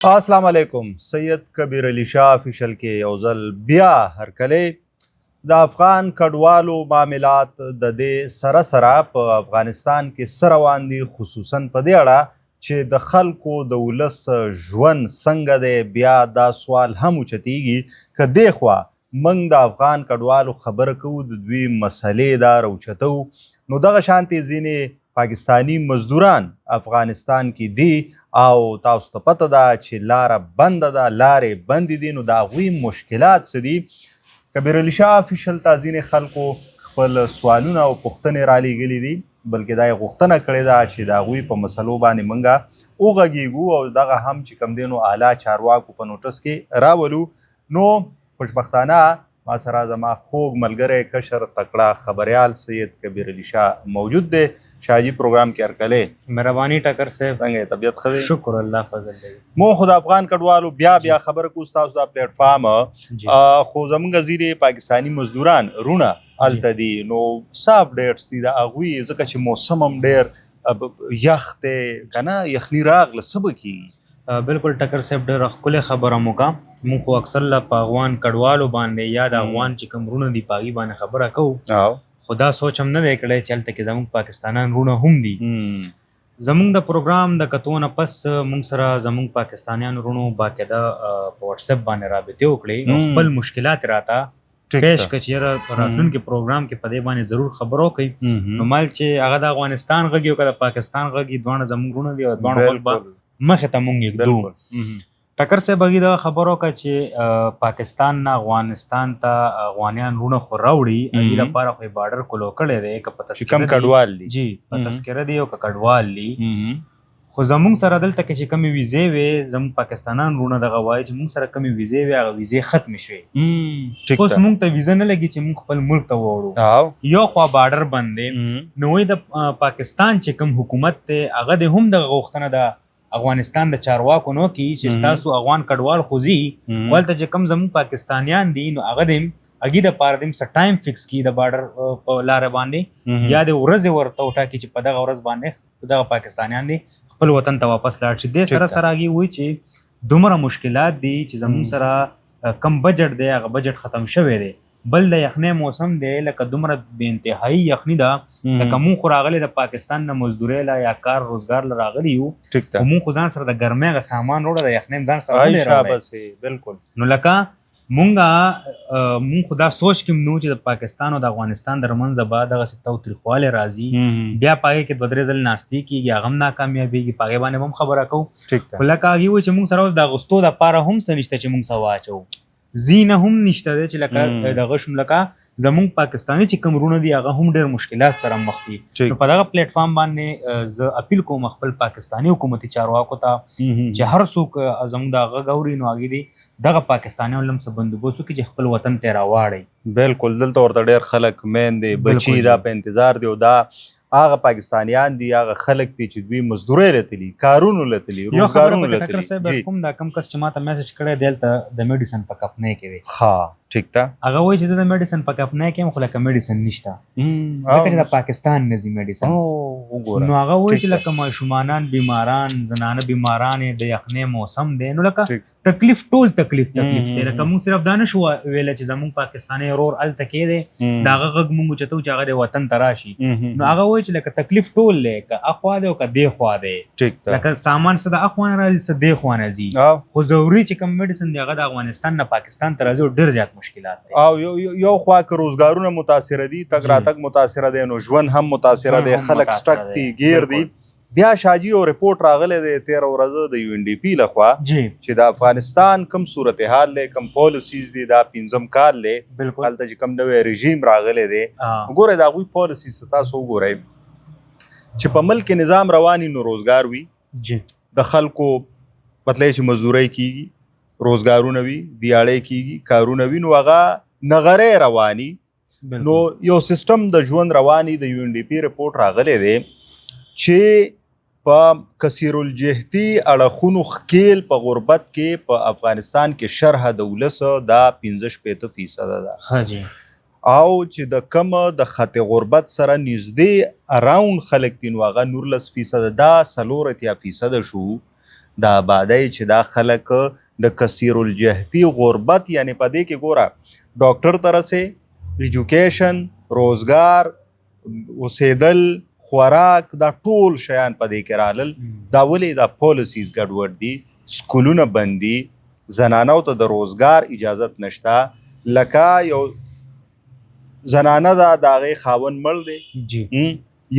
السلام علیکم. سید کبیر علی شاه افیشل کې یو ځل بیا هرکلی د افغان کډوالو معاملات د دې سره سره په افغانستان کې څه روان دي، خصوصا په دې اړه چې د خلکو د ولس ژوند څنګه دی. بیا دا سوال هم اوچتیږي که دې خوا موږ د افغان کډوالو خبره کوو، د دوی مسلې دا راوچتو، نو دغه شانتې ځینې پاکستانی مزدوران افغانستان کې دي او تاسو ته پته ده چې لاره بنده ده، لارې بندې دي، نو د هغوی مشکلات څه دي. کبیر علی شاه افیشل ته ځینې خلکو خپل سوالونه او پوښتنې رالیږلي دي، بلکې دا یې غوښتنه کړې ده چې د هغوی په مسلو باندې موږ وغږیږو او دغه هم چې کوم دی نو اعلی چارواکو په نوټس کې راولو. نو خوشبختانه ما سره زما خوږ ملګری کشر تکړه خبریال سید کبیر علی شاه موجود دی. شاهجی پروګرام کې هرکلی. مهرباني ټکر صاحب. څنګه طبیعت ښه دی؟ شکر الله فضل دی. مو خو د افغان کډوالو بیا خبره کوو ستاسو دا پلیټ فارم، خو زموږ ځینې پاکستاني مزدوران رونه هلته دي، نو څه اپډیټس دي د هغوی؟ ځکه چې موسم هم ډېر یخ دی که نه، یخني راغله، څه به کېږي؟ بالکل ټکر صاحب ډېره ښکلې خبره مو کا. موږ خو اکثر له په افغان کډوالو باندې یا د افغان چې کوم رونه دي په هغې باندې خبره کوو، خو دا سوچ هم نه دی کړی چې هلته کې زموږ پاکستانیان رونه هم دي. زموږ د پروګرام د کتو نه پس موږ سره زموږ پاکستانیان رونو باقاعده په واتساپ باندې رابطې وکړې او خپل مشکلات راته پیش کړه چې یاره په راتلونکي پروګرام کې په دې باندې ضرور خبره وکړئ. نو مال چې هغه د افغانستان غږ او که د پاکستان غږ دواړه زموږ رونه دي او دواړه ملک به مخې ته مونږ ږدو. ټکر صاحب هغې دغه خبره وکړه چې پاکستان نه افغانستان ته افغانیان رونه خو راوړي، هغې لپاره خو یې بارډر کلو کړی دی، که په تذکره دي جی په تذکره دي او که کډوال دي. خو زموږ سره دلته کې چې کومې ویزې وې، زموږ پاکستانیان رونه دغه وایي چې موږ سره کومې ویزې وې هغه ویزې ختمې شوې. اوس موږ ته ویزه نه لګي چې موږ خپل ملک ته ووړو. یو خوا بارډر بند دی، نو وایي د پاکستان چې کوم حکومت دی هغه د هم دغه غوښتنه ده افغانستان د چارواکو نو کې چې ستاسو افغان کډوال خو ځي، خو هلته چې کوم زموږ پاکستانیان دي نو هغه د هغې دپاره د څه ټایم فکس کړي د بارډر په لاره باندې، یا د ورځې ورته وټاکي چې په دغه ورځ باندې دغه پاکستانیان دي خپل وطن ته واپس لاړ شي. دې سره سره هغې وایي چې دومره مشکلات دي چې زموږ سره کم بجټ دی هغه بجټ ختم شوی دی. بل د یخنۍ موسم دی، لکه دومره بې انتهایي یخني ده، لکه مونږ خو راغلی د پاکستان نه مزدورۍ له یا کار روزګار له راغلي یو، خو مونږ خو ځان سره د ګرمۍ هغه سامان وړه، د یخنۍ هم ځان سره نه دی راوړی. بالکل. نو لکه مونږ خو دا سوچ کې نو چې د پاکستان او د افغانستان ترمنځ به دغسې تاوتریخوالی راځي، بیا په هغې کې دوه درې ځلې ناستې کېږي، هغه هم ناکامیابېږي، په هغې باندې به هم خبره کوو. خو لکه هغې وایي چې مونږ سره اوس د اغوستو دپاره هم څه نشته چې مونږ څه واچوو، زینه هم نشته دی چې لکه دغه شم لکه زموږ پاکستاني چې کوم رونه دي هغه هم ډېر مشکلات سره مخ دي. نو په دغه پلیټ فارم باندې زه اپیل کوم خپل پاکستاني حکومتي چارواکو ته چې هر څوک زموږ د غږ اوري نو هغې دي دغه پاکستانیان هم څه بندوبست وکړي چې خپل وطن ته یې راواړئ. بالکل. دلته ورته ډېر خلک میندې بچي دا په انتظار دي، او دا هغه پاکستانیان دي، هغه خلک دي چې دوی مزدورۍ لتلي، کارونو لتلي، روزګارونو لتلي. کوم دا کم کس چې ماته میسج کړی دی هلته د میډیسن په کمپنۍ کې دی، ښه ټیک ده، هغه وایي چې زه د میډیسن په کمپنۍ کې یم خو لکه میډیسن نشته، ځکه چې د پاکستان نه ځي میډیسن. نو هغه وایي چې لکه ماشومانان بیماران، زنانه بیماران، د یخنۍ موسم دی، نو لکه تکلیف ټول تکلیف دی. لکه موږ صرف دا نه شو ویلی چې زموږ پاکستاني ورور هلته کې دی، د هغه غږ موږ اوچتو چې هغه د وطن ته راشي. نو هغه وایي چې لکه تکلیف ټول دی، که اخوا دی او که دې خوا دی، لکه سامان څه د اخوا نه راځي څه دې خوا نه ځي، خو ضروري چې کوم میډیسن دی هغه د افغانستان نه پاکستان ته راځي او ډېر زیات مشکلات دی. او یو خوا که روزګارونه متاثره دي، تګ راتګ متاثره دی، نو ژوند هم متاثره دی، خلک سټک دي، ګیر دي. بیا شاجي یو رپورټ راغلی دی 13 ورځو د یو ان ډي پي لخوا چې د افغانستان کوم صورتحال دی، کوم پالیسیز دي، دا 5م کال دی هلته چې کوم نوی رژیم راغلی دی. وګورئ د هغوی پالیسیز ته تاسو وګورئ چې په ملک کې نظام رواني نو روزګار وي، د خلکو مطلب چې مزدورۍ کېږي، روزګارونه وي، دیاړۍ کېږي، کارونه وي، نو هغه نغرۍ رواني، نو یو سیستم د ژوند رواني. د یو ان ډي پي رپورټ راغلی دی چې په کثیر الجهتي اړخونو ښکیل په غربت کې په افغانستان کې شرح د ولسو دا 15% ده، او چې د کم د خط غربت سره نږدې اراوند خلک دي نو هغه 19% دا 4% شو. د آبادۍ چې دا خلک د کثیر الجهدي غربت یعنی په دې کې ګوره ډاکټر ته رسې ایجوکیشن روزګار اوسېدل خوراک دا ټول شیان په دې کې رالل دا ولې دا پالیسیز ګډوډ دي سکولونه بند دي زنانو ته د روزګار اجازت نشته لکه یو زنانه ده د هغې خاوند مړ دی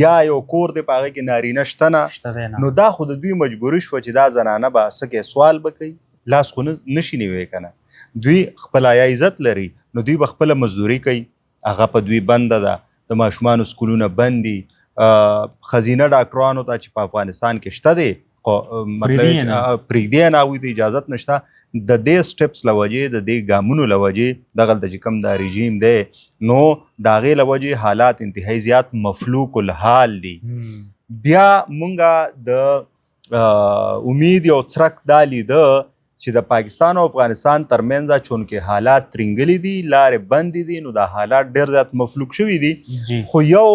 یا یو کور دی په هغې کې نارینه شته نه نو دا خو د دوی مجبوري شوه چې دا زنانه به څه کوي سوال به کوي لاس خو نشي نیوی که نه دوی خپل حیا عزت لري نو دوی به خپله مزدوري کوي هغه په دوی بنده ده د ماشومانو سکولونه بند دي ښځینه ډاکټرانو ته چې په افغانستان کې شته دی مطلب پرېږدي یې نه هغوی ته اجازت نشته د دې سټپس له وجې د دې ګامونو له وجې دغلته چې کوم دا رژیم دی نو د هغې له وجې حالات انتهایی زیات مفلوک الحال دي بیا مونږه د امید یو څرک دا لیده چې د پاکستان او افغانستان ترمنځ چونکې حالات ترنګلي دي لارې بندې دي نو دا حالات ډېر زیات مفلوک شوي دي خو یو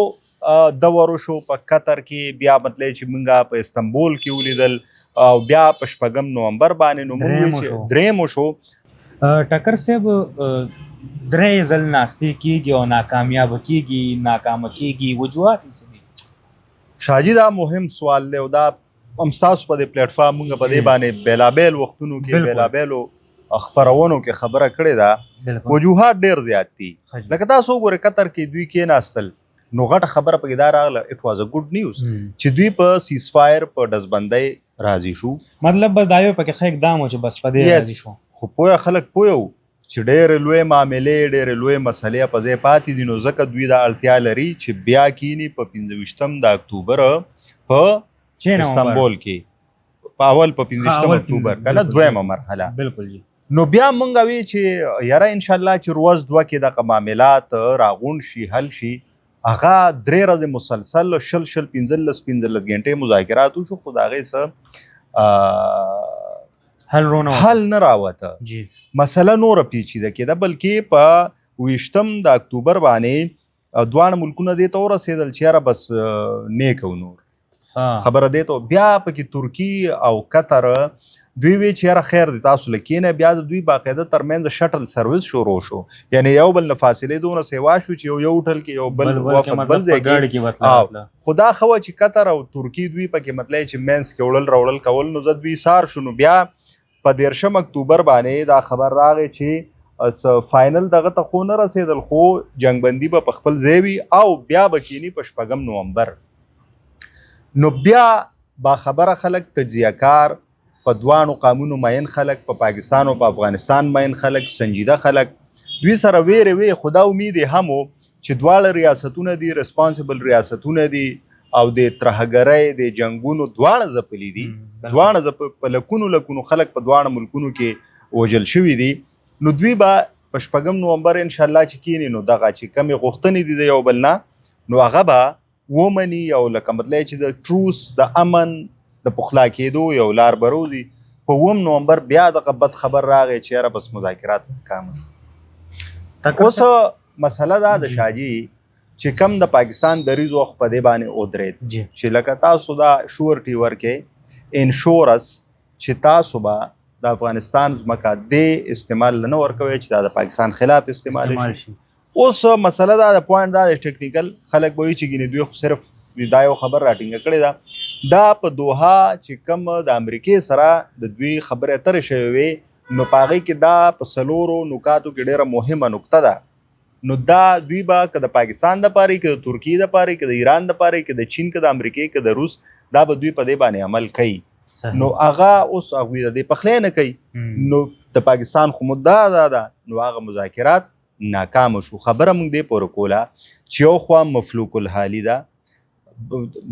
دور وشو په قطر کې بیا مطلب چې مونږه په استنبول کې ولیدل او بیا په 6 نومبر باندې نو مونږ درېیم وشو ټکر صاحب درې ځل ناستې کېږي او ناکامیاب کېږي ناکامه کېږي وجوهات څه دي شاجي دا مهم سوال دی او دا هم ستاسو په دې پلیټفارم مونږ په دې باندې بیلابیل وختونو کې بیلابیلو خپرونو کې خبره کړې ده وجوهات ډېر زیات دي لکه تاسو وګورئ قطر کې دوی کېناستل نو غټه خبره پکې دا راغله اټ واز ا ګډ نیوز چې دوی په سیز فایر په ډزبندۍ راضي شو مطلب بس دا یو پکې ښه اقدام و چې بس په دې راضي شو خو پوهه خلک پوه وو چې ډېرې لویې معاملې ډېرې لویې مسلې په ځای پاتې دي نو ځکه دوی دا اړتیا لري چې بیا کینی په 25 د اکتوبر په استنبول کې په اول په 25 اکتوبر کنه دویمه مرحله بالکل جی نو بیا مونږ وی چې یاره ان شاء الله چې روز دوه کې دغه معاملات راغون شي حل شي هغه 3 ورځې مسلسل 15 غنټې مذاکرات وشو خو د هغې څه حل نه راوته مسله نوره پیچیده کېده بلکې په 20 د اکتوبر باندې دواړه ملکونه دې ته ورسېدل چې یاره بس نیک او نور خبره دې ته بیا پکې ترکی او قطر دوی وی چې یاره خیر دی تاسو له کېنه بیا د دوی باقاعده ترمنځ شټل سروس شروع شو یعنی یو بل نه فاصلې دونه سیوا شو چې یو هوټل کې یو بل وفد بل ځای کې خو دا ښه وه چې قطر او ترکي دوی پکې مطلب چې منځ کې وړل راوړل کول نو زه دوی سار شو نو بیا په 13 اکتوبر باندې دا خبر راغی چې فاینل دغه ته خو نه رسېدل خو جنګبندي به په خپل ځای وي او بیا به کینی په 6 نومبر نو بیا باخبره خلک تجزیه‌کار په دوانو قانونو ماین خلک په پاکستان او په افغانستان ماین خلک سنجیده خلک دوی سره ویرې وی خدا امید هم چې دواړه ریاستونه دي ریسپانسیبل ریاستونه دي او د ترهګرۍ د جنگونو دواړه ځپلي دي دواړه په لکونو خلک په دواړه ملکونو کې وژل شوي دي نو دوی به په 6 نومبر ان شاء الله چې کینی نو دغه چې کمې غوښتنې دي د یو بل نه نو هغه به ومني او لکه مطلب چې د ټروس د امن د پخلا کېدو یو لار بروزي په 9 نومبر بیا دغه بد خبر راغی چې یاره بس مذاکرات ناکام شو اوس مسله دا د شاجي چې کم د پاکستان دریځ وخت په دې باندې ودرېد چې لکه تاسو دا شورټي ورکې انشورنس چې تاسو به د افغانستان ځمکه د استعمال نه ورکوي چې دا د پاکستان خلاف استعمال شي اوس مسله دا د پوینټ دا د ټیکنیکل خلک به وایي چې ګینې دوی خو صرف دا یو خبر راټینګه کړې ده دا په دوحه چې کوم د امریکې سره د دوی خبرې اترې شوې وې نو په هغې کې دا په 4 نکاتو کې ډېره مهمه نکته ده نو دا دوی به که د پاکستان دپاره که د ترکیې دپاره که د ایران دپاره که د چین که د امریکې که د روس دا به دوی په دې باندې عمل کوي نو هغه اوس هغوی د دې پخلی نه کوي نو د پاکستان خو مدعا ده نو هغه مذاکرات ناکامه شو خبره موږ دې پورې کوله چې یو خوا مفلوک الحالي ده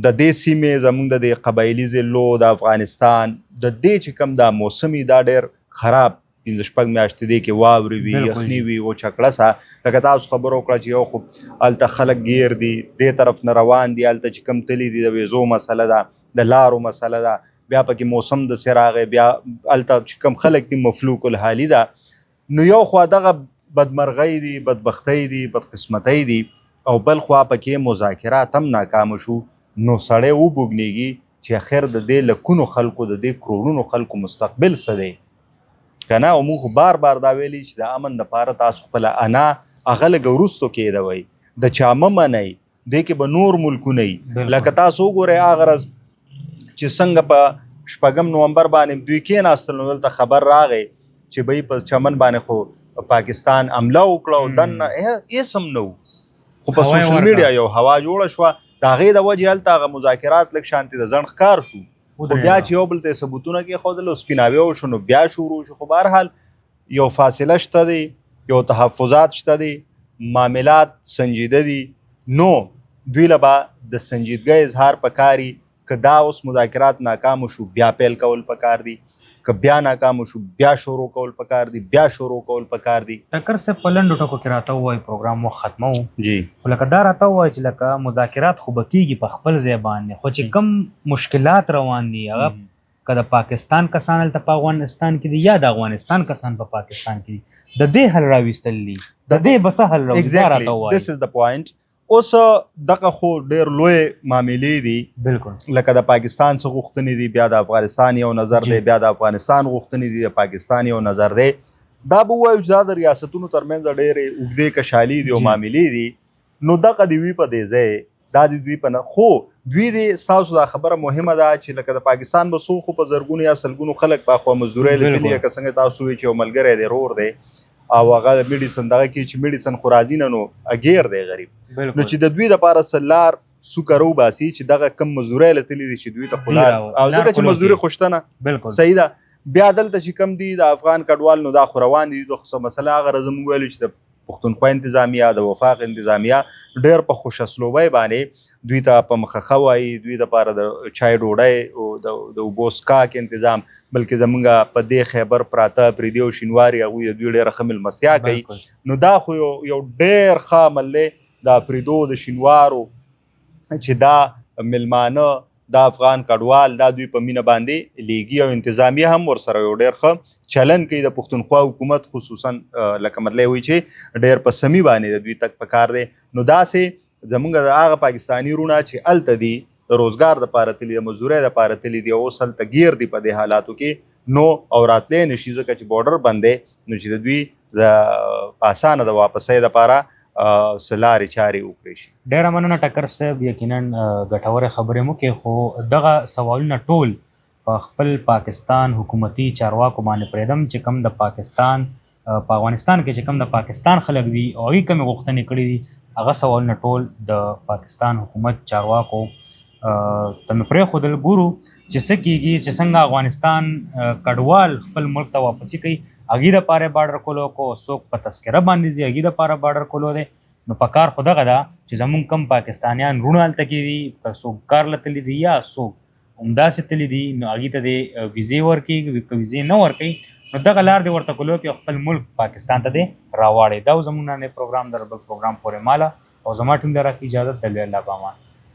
د دې سیمې زموږ د قبایلي ضلعو د افغانستان د دې چې کوم دا موسمي دا ډېر خراب 15 میاشتې دی کې واورې وي یخني وي وچه کړسه لکه تاسو خبره وکړه چې یو خو هلته خلک ګیر دي دې طرف نه روان دي هلته چې کوم تلي دي د ویزو مسله ده د لارو مسله ده بیا پکې موسم د څه راغی بیا هلته چې کوم خلک دي مفلوک الحالي ده نو یو خوا دغه بدمرغۍ دي بدبختۍ دي بدقسمتۍ دي او بل خوا پکې مذاکرات هم ناکامه شو نو سړی وبوږنېږي چې اخر د دې لکونو خلکو د دې کروڑونو خلکو مستقبل څه دی که نه. او موږ بار بار دا ویلي چې د امن دپاره تاسو خپله انا هغه لږ وروستو کېدوئ، د چا مه منئ، دې کې به نور ملکونه وي. لکه تاسو وګورئ هغه ورځ چې څنګه په 6 نومبر باندې دوی کېناستل نو دلته خبر راغی چې به په چمن باندې خو پاکستان حمله وکړه او دننه هېڅ هم نه و، خو په سوشل میډیا یو هوا جوړه شوه. د هغې د وجې هلته هغه مذاکرات لږ شانتې د ځنډ ښکار شو، خو بیا چې یو بل ته ثبوتونه کېښودل او سپیناوی وشو نو بیا شروع شو. خو بهرحال یو فاصله شته دی، یو تحفظات شته دی، معاملات سنجیده دي. نو دوی له به د سنجیدګۍ اظهار پکار وي. که دا اوس مذاکرات ناکام شو بیا پیل کول پکار دي، که بیا ناکام شو بیا شروع کول پکار دي، بیا شروع کول پکار دي. ټکر صاحب په لنډو ټکو کې راته ووایي پروګرام مو ختمو جی، خو لکه دا راته ووایي چې لکه مذاکرات خو به کېږي په خپل ځای باندې، خو چې کم مشکلات روان دي هغه که د پاکستان کسان هلته په افغانستان کې دي یا د افغانستان کسان په پاکستان کې دي، د دې حل راویستل دي، د دې به څه حل راوځي دا راته ووایي. This is the point. اوس دغه خو ډېر لوی معاملې دي، بالکل لکه د پاکستان څه غوښتنې دي، بیا د افغانستان یو نظر دی، بیا د افغانستان غوښتنې دي، د پاکستان یو نظر دی. دا به ووایو چې دا د ریاستونو ترمنځ ډېرې اوږدې کشالي دي او معاملې دي. نو دغه د وي په دې ځای دا د دوی په نه خو دوی دې ستاسو دا خبره مهمه ده چې لکه د پاکستان به څو خو په زرګونو یا سلګونو خلک په خوا مزدورۍ لیدلي که څنګه تاسو وایئ چې یو ملګری دی رور دی او هغه د میډیسن دغه کې چې میډیسن خو راځي نه نو اګیر دی غریب. نو چې د دوی دپاره سلار سوکه روباسي چې دغه کم مزدورۍ لیدلي دي چې دوی ته خو لار او ځکه چې مزدوري خو شته نه صحیح ده. بیا دلته چې کم دي د افغان کډوال نو دا خو روان دي. د څه مسله هغه ورځ موږ ویلو چې د پښتونخوا انتظامیه د وفاق انتظامیه ډېر په خوش اسلوبۍ باندې دوی ته په مخه وایي دوی دپاره د چای ډوډۍ او د اوبو څښاک انتظام، بلکې زمونږ په دې خیبر پراته پردي او شینواري هغوی د دوی ډېره ښه مېلمستیا کوي. نو دا خو یو ډېر ښه عمل دی د پردو د شینوارو چې دا میلمانه دا افغان کډوال دا دوی په مینه باندې لیږي او انتظامیه هم ورسره یو ډېر ښه چلن کوي. د پښتونخوا حکومت خصوصا لکه مطلب وایي چې ډېر په سمي باندې د دوی تک پکار دی. نو داسې زمونږ د هغه پاکستاني وروڼه چې هلته دي د روزګار دپاره تللي د مزدورۍ دپاره تللي دي اوس هلته ګیر دي په دې حالاتو کې نو او راتلی نه شي ځکه چې بارډر بند دی نو چې د دوی د اسانه د واپسۍ دپاره څه لارې چارې وکړی شي. ډېره مننه ټکر صاحب، یقینا ګټورې خبرې مو کې، خو دغه سوالونه ټول په خپل پاکستان حکومتي چارواکو باندې پرېږدم چې کوم د پاکستان په افغانستان کې چې کوم د پاکستان خلک دي او هغوی کومې غوښتنې کړي دي هغه سوالونه ټول د پاکستان حکومت چارواکو ته مې پرېښودل. ګورو چې څه کېږي، چې څنګه افغانستان کډوال خپل ملک ته واپسي کوي. هغوی دپاره بارډر کولو کو څوک په تذکره باندې ځي هغوی دپاره بارډر کولو دی. نو په کار خو دغه ده چې زمونږ کم پاکستانیان وروڼه هلته کې دي، که څوک کار له تللي دي یا څوک همداسې تللي دي نو هغوی ته دې ویزې ورکوي، که ویزې نه ورکوي نو دغه لار دې ورته کولو کې خپل ملک پاکستان ته دې راواړي. دا زموږ نن پروګرام در بل پروګرام پورې ماله او زما ټیم د راکړي اجازت د لوی الله په امان.